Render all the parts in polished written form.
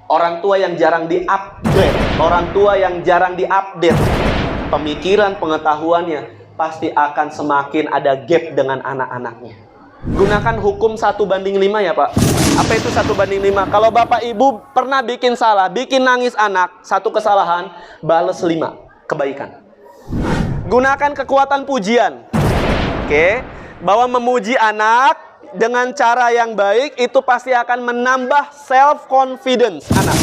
Orang tua yang jarang diupgrade, orang tua yang jarang diupdate pemikiran, pengetahuannya, pasti akan semakin ada gap dengan anak-anaknya. Gunakan hukum 1:5 ya Pak. Apa itu 1:5? Kalau Bapak Ibu pernah bikin salah, bikin nangis anak, satu kesalahan, bales 5 kebaikan. Gunakan kekuatan pujian. Oke, bahwa memuji anak dengan cara yang baik itu pasti akan menambah self confidence anak.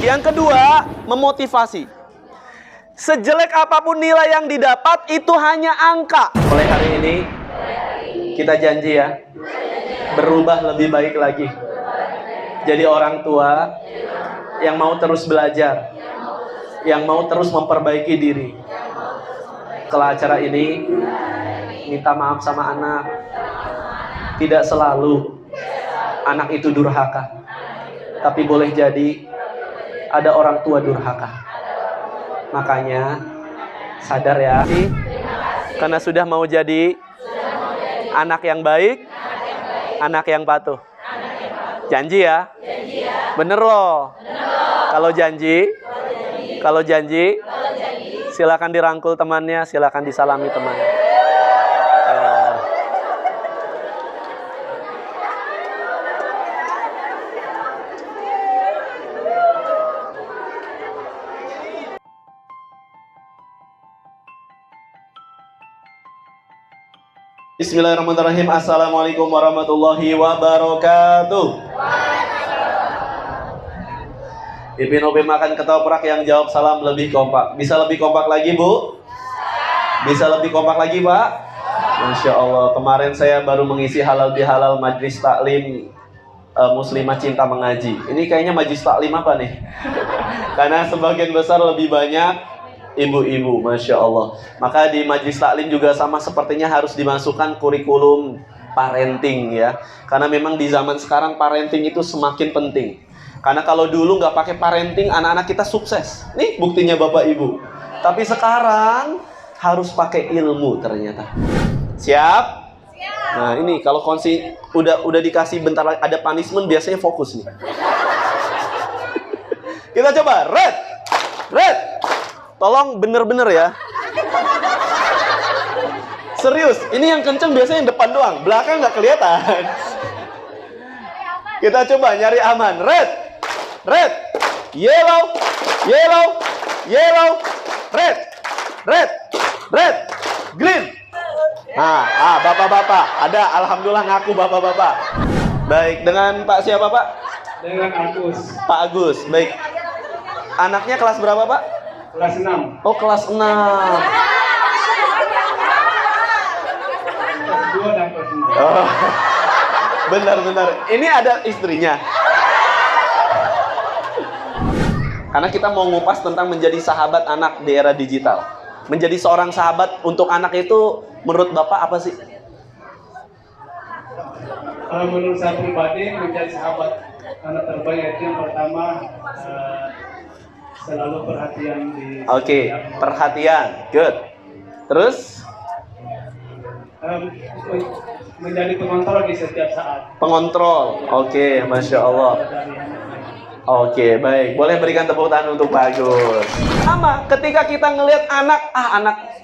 Yang kedua, memotivasi. Sejelek apapun nilai yang didapat itu hanya angka. Mulai hari ini kita janji ya, berubah lebih baik lagi. Jadi orang tua yang mau terus belajar, yang mau terus memperbaiki diri. Setelah acara ini, minta maaf sama anak. Tidak selalu anak itu durhaka, tapi boleh jadi ada orang tua durhaka. Makanya sadar ya, karena sudah mau jadi anak yang baik, anak yang patuh. Janji ya? Bener loh. Kalau janji, silakan dirangkul temannya, silakan disalami temannya. Bismillahirrahmanirrahim. Assalamualaikum warahmatullahi wabarakatuh. Ipin Upin makan ketoprak yang jawab salam lebih kompak. Bisa lebih kompak lagi Bu? Bisa lebih kompak lagi Pak? Masya Allah. Kemarin saya baru mengisi halal bihalal majlis taklim Muslimah Cinta Mengaji. Ini kayaknya majlis taklim apa nih? Karena sebagian besar lebih banyak ibu-ibu, Masya Allah. Maka di majlis taklim juga sama sepertinya harus dimasukkan kurikulum parenting ya. Karena memang di zaman sekarang parenting itu semakin penting. Karena kalau dulu nggak pakai parenting, anak-anak kita sukses. Nih buktinya Bapak Ibu. Tapi sekarang harus pakai ilmu ternyata. Siap? Nah ini kalau udah dikasih bentar lagi ada punishment, biasanya fokus nih. Kita coba. Red. Tolong bener-bener ya. Serius, ini yang kenceng biasanya yang depan doang, belakang nggak kelihatan. Kita coba nyari aman. Red, yellow, red, green. Bapak-bapak, ada, alhamdulillah ngaku bapak-bapak. Baik, dengan Pak siapa Pak? Dengan Agus. Pak Agus, baik. Anaknya kelas berapa Pak? Kelas 6. Oh, kelas 6. Kelas 2 dan kelas 6. Oh, benar. Ini ada istrinya. Karena kita mau ngupas tentang menjadi sahabat anak di era digital. Menjadi seorang sahabat untuk anak itu menurut Bapak apa sih? Menurut saya pribadi, menjadi sahabat anak terbaik itu yang pertama selalu perhatian di. Oke, perhatian, good. Terus? Menjadi pengontrol di setiap saat. Pengontrol, oke, Masya Allah. Oke, baik. Boleh berikan tepuk tangan untuk Pak Agus. Sama, ketika kita ngelihat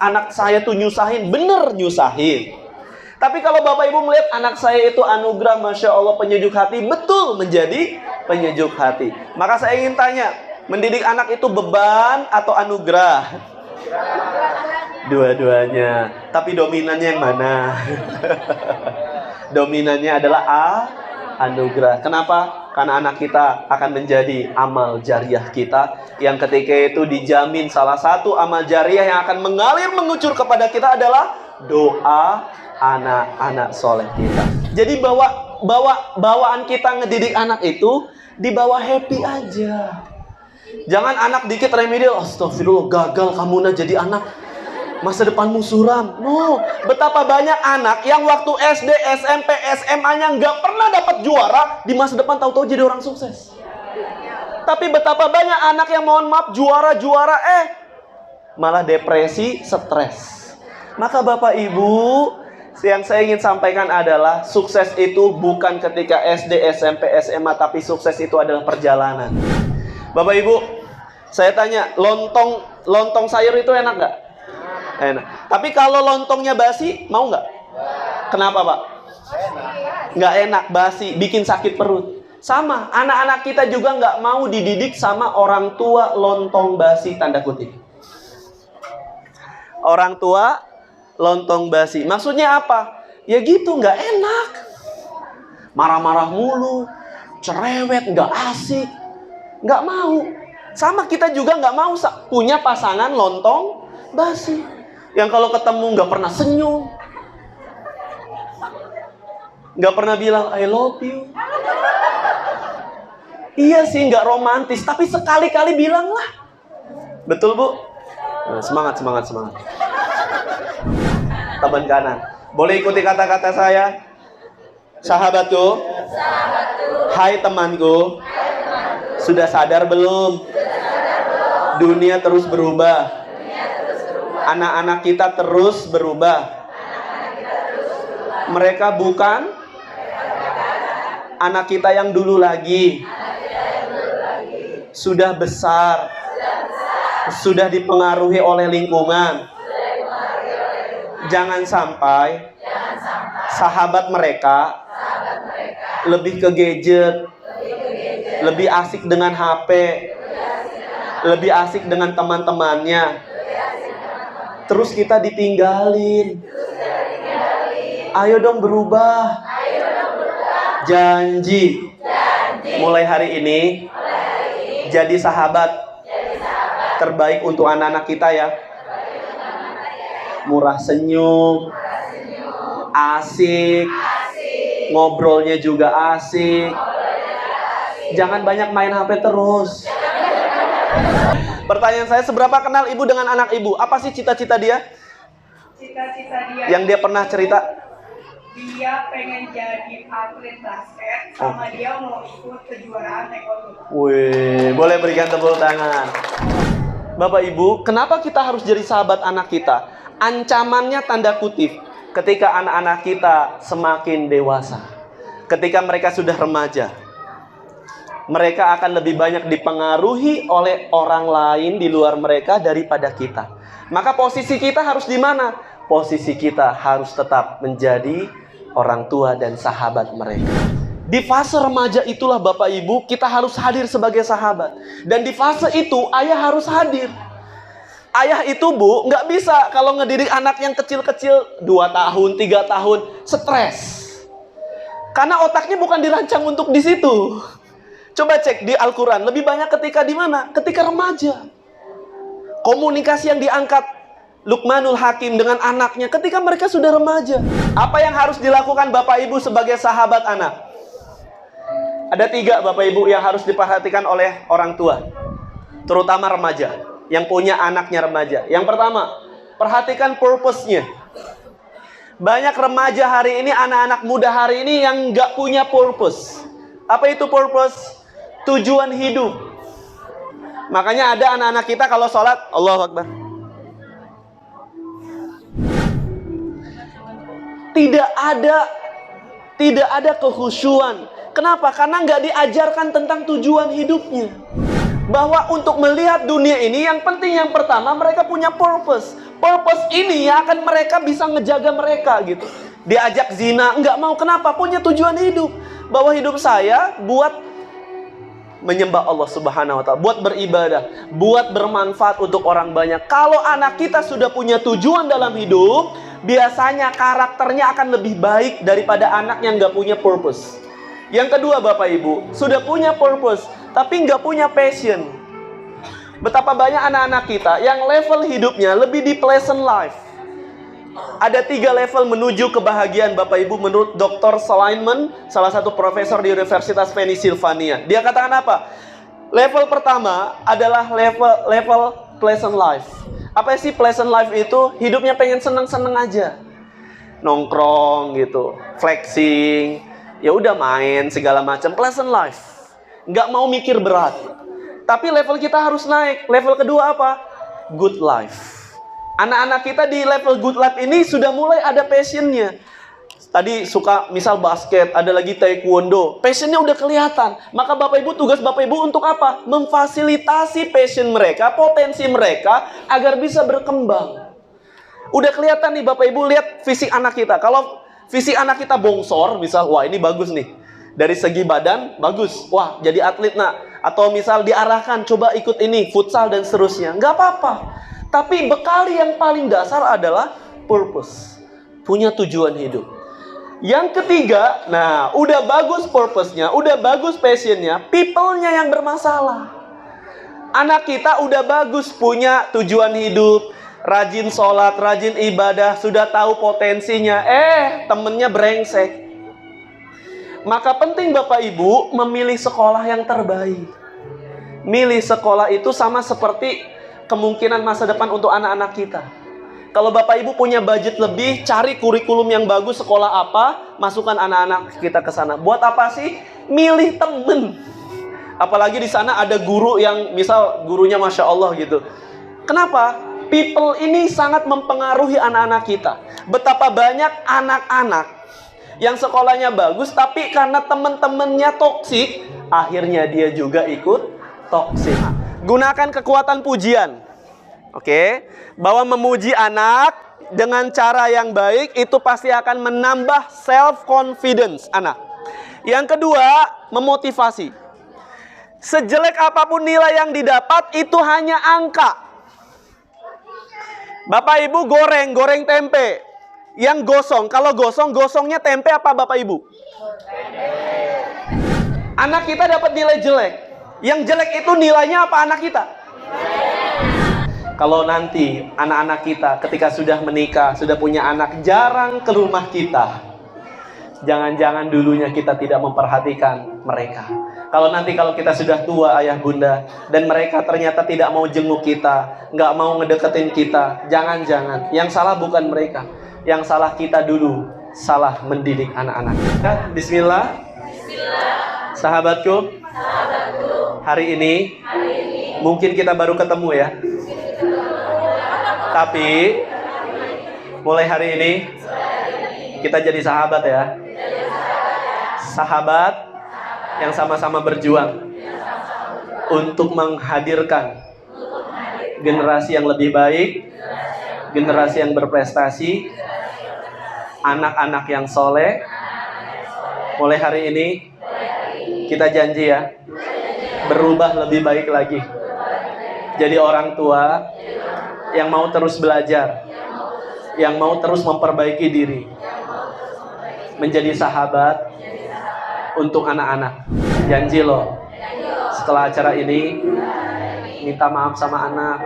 anak saya tuh nyusahin, bener nyusahin. Tapi kalau Bapak Ibu melihat anak saya itu anugerah, Masya Allah, penyejuk hati, betul menjadi penyejuk hati. Maka saya ingin tanya, mendidik anak itu beban atau anugerah? Dua-duanya. Tapi dominannya yang mana? Dominannya adalah anugerah. Kenapa? Karena anak kita akan menjadi amal jariah kita, yang ketika itu dijamin salah satu amal jariah yang akan mengalir mengucur kepada kita adalah doa anak-anak soleh kita. Jadi bawaan kita ngedidik anak itu dibawa happy aja. Jangan anak dikit remedial, astagfirullah, gagal kamu nah jadi anak, masa depanmu suram. No, betapa banyak anak yang waktu SD, SMP, SMA-nya nggak pernah dapat juara, di masa depan tahu-tahu jadi orang sukses. Tapi betapa banyak anak yang mohon maaf juara, malah depresi, stres. Maka Bapak Ibu, Yang saya ingin sampaikan adalah sukses itu bukan ketika SD, SMP, SMA, tapi sukses itu adalah perjalanan. Bapak Ibu, saya tanya, lontong sayur itu enak nggak? Enak. Tapi kalau lontongnya basi, mau nggak? Kenapa, Pak? Nggak enak, basi, bikin sakit perut. Sama, anak-anak kita juga nggak mau dididik sama orang tua lontong basi, tanda kutip. Orang tua lontong basi. Maksudnya apa? Ya gitu, nggak enak. Marah-marah mulu, cerewet, nggak asik. Nggak mau. Sama kita juga nggak mau punya pasangan lontong basi. Yang kalau ketemu nggak pernah senyum. Nggak pernah bilang, I love you. Iya sih, nggak romantis. Tapi sekali-kali bilang lah. Betul, Bu? Nah, semangat. Teman kanan. Boleh ikuti kata-kata saya? Sahabatku. Hai temanku. Sudah sadar belum? Dunia terus berubah. Anak-anak kita terus berubah. Mereka bukan anak kita yang dulu lagi. Sudah besar. Sudah dipengaruhi oleh lingkungan. Jangan sampai sahabat mereka lebih ke gadget, lebih asik dengan HP, lebih asik dengan teman-temannya. Terus kita ditinggalin. Ayo dong berubah. Janji. Mulai hari ini jadi sahabat terbaik untuk anak-anak kita ya. Murah senyum, asik, ngobrolnya juga asik. Jangan banyak main HP terus. Pertanyaan saya, seberapa kenal ibu dengan anak ibu? Apa sih cita-cita dia? Cita-cita dia Yang dia pernah cerita? Dia pengen jadi atlet basket, sama dia mau ikut kejuaraan taekwondo. Wih, boleh berikan tepuk tangan. Bapak Ibu, kenapa kita harus jadi sahabat anak kita? Ancamannya tanda kutip, ketika anak-anak kita semakin dewasa, ketika mereka sudah remaja, mereka akan lebih banyak dipengaruhi oleh orang lain di luar mereka daripada kita. Maka posisi kita harus di mana? Posisi kita harus tetap menjadi orang tua dan sahabat mereka. Di fase remaja itulah Bapak Ibu, kita harus hadir sebagai sahabat. Dan di fase itu ayah harus hadir. Ayah itu Bu, nggak bisa kalau ngedidik anak yang kecil-kecil 2 tahun, 3 tahun, stres. Karena otaknya bukan dirancang untuk di situ. Coba cek di Al-Quran, lebih banyak ketika di mana? Ketika remaja. Komunikasi yang diangkat Luqmanul Hakim dengan anaknya ketika mereka sudah remaja. Apa yang harus dilakukan Bapak Ibu sebagai sahabat anak? Ada 3 Bapak Ibu yang harus diperhatikan oleh orang tua, terutama remaja yang punya anaknya remaja. Yang pertama, perhatikan purpose-nya. Banyak remaja hari ini, anak-anak muda hari ini yang nggak punya purpose. Apa itu purpose? Tujuan hidup. Makanya ada anak-anak kita kalau sholat, Allahu Akbar. Tidak ada kekhusyuan. Kenapa? Karena nggak diajarkan tentang tujuan hidupnya. Bahwa untuk melihat dunia ini yang penting yang pertama mereka punya purpose. Purpose ini yang akan mereka bisa ngejaga mereka gitu. Diajak zina, nggak mau. Kenapa? Punya tujuan hidup. Bahwa hidup saya buat menyembah Allah Subhanahu wa Ta'ala, buat beribadah, buat bermanfaat untuk orang banyak. Kalau anak kita sudah punya tujuan dalam hidup, biasanya karakternya akan lebih baik daripada anak yang nggak punya purpose. Yang kedua Bapak Ibu, sudah punya purpose tapi nggak punya passion. Betapa banyak anak-anak kita yang level hidupnya lebih di pleasant life. Ada 3 level menuju kebahagiaan Bapak Ibu menurut Dr. Salineman, salah satu profesor di Universitas Pennsylvania. Dia katakan apa? Level pertama adalah level pleasant life. Apa sih pleasant life itu? Hidupnya pengen seneng-seneng aja. Nongkrong gitu, flexing, ya udah main segala macam, pleasant life. Nggak mau mikir berat. Tapi level kita harus naik. Level kedua apa? Good life. Anak-anak kita di level Good Life ini sudah mulai ada passionnya. Tadi suka misal basket, ada lagi taekwondo. Passionnya udah kelihatan. Maka Bapak Ibu, tugas Bapak Ibu untuk apa? Memfasilitasi passion mereka, potensi mereka, agar bisa berkembang. Udah kelihatan nih Bapak Ibu, lihat fisik anak kita. Kalau fisik anak kita bongsor, misal, wah ini bagus nih. Dari segi badan, bagus. Wah, jadi atlet nak. Atau misal diarahkan, coba ikut ini, futsal dan seterusnya. Nggak apa-apa. Tapi bekal yang paling dasar adalah purpose. Punya tujuan hidup. Yang ketiga, nah udah bagus purpose-nya, udah bagus passion-nya, people-nya yang bermasalah. Anak kita udah bagus punya tujuan hidup, rajin sholat, rajin ibadah, sudah tahu potensinya, temennya brengsek. Maka penting Bapak Ibu memilih sekolah yang terbaik. Milih sekolah itu sama seperti kemungkinan masa depan untuk anak-anak kita. Kalau Bapak Ibu punya budget lebih, cari kurikulum yang bagus, sekolah apa, masukkan anak-anak kita ke sana. Buat apa sih? Milih temen. Apalagi di sana ada guru yang misal gurunya Masya Allah gitu. Kenapa? People ini sangat mempengaruhi anak-anak kita. Betapa banyak anak-anak yang sekolahnya bagus, tapi karena teman-temannya toksik, akhirnya dia juga ikut toksik. Gunakan kekuatan pujian. Oke, bahwa memuji anak dengan cara yang baik itu pasti akan menambah self-confidence anak. Yang kedua, memotivasi. Sejelek apapun nilai yang didapat, itu hanya angka. Bapak Ibu goreng tempe. Yang gosong, kalau gosongnya tempe apa Bapak Ibu? Anak kita dapat nilai jelek. Yang jelek itu nilainya apa anak kita? Kalau nanti anak-anak kita ketika sudah menikah, sudah punya anak, jarang ke rumah kita. Jangan-jangan dulunya kita tidak memperhatikan mereka. Kalau kita sudah tua ayah bunda, dan mereka ternyata tidak mau jenguk kita, nggak mau ngedeketin kita, jangan-jangan. Yang salah bukan mereka. Yang salah kita dulu, salah mendidik anak-anak kita. Bismillah. Sahabatku, hari ini mungkin kita baru ketemu ya. Tapi mulai hari ini kita jadi sahabat ya. Sahabat yang sama-sama berjuang untuk menghadirkan generasi yang lebih baik, generasi yang berprestasi, anak-anak yang soleh. Mulai hari ini kita janji ya, berubah lebih baik lagi. Jadi orang tua yang mau terus belajar, yang mau terus memperbaiki diri, menjadi sahabat untuk anak-anak. Janji loh, setelah acara ini minta maaf sama anak.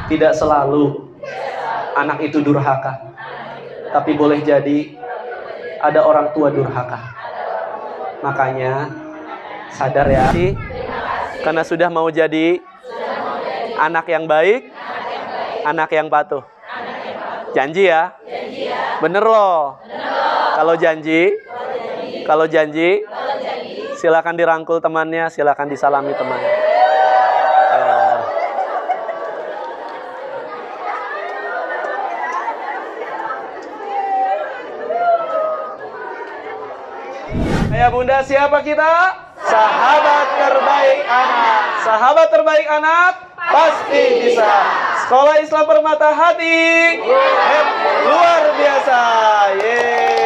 Tidak selalu anak itu durhaka, tapi boleh jadi ada orang tua durhaka. Makanya sadar ya, karena sudah mau jadi anak yang baik, anak yang patuh. Janji ya? Bener loh. Kalau janji, silakan dirangkul temannya, silakan disalami temannya. Ayah bunda, siapa kita? Sahabat terbaik anak. Sahabat terbaik anak pasti bisa. Sekolah Islam Permata Hati luar biasa. Yeay.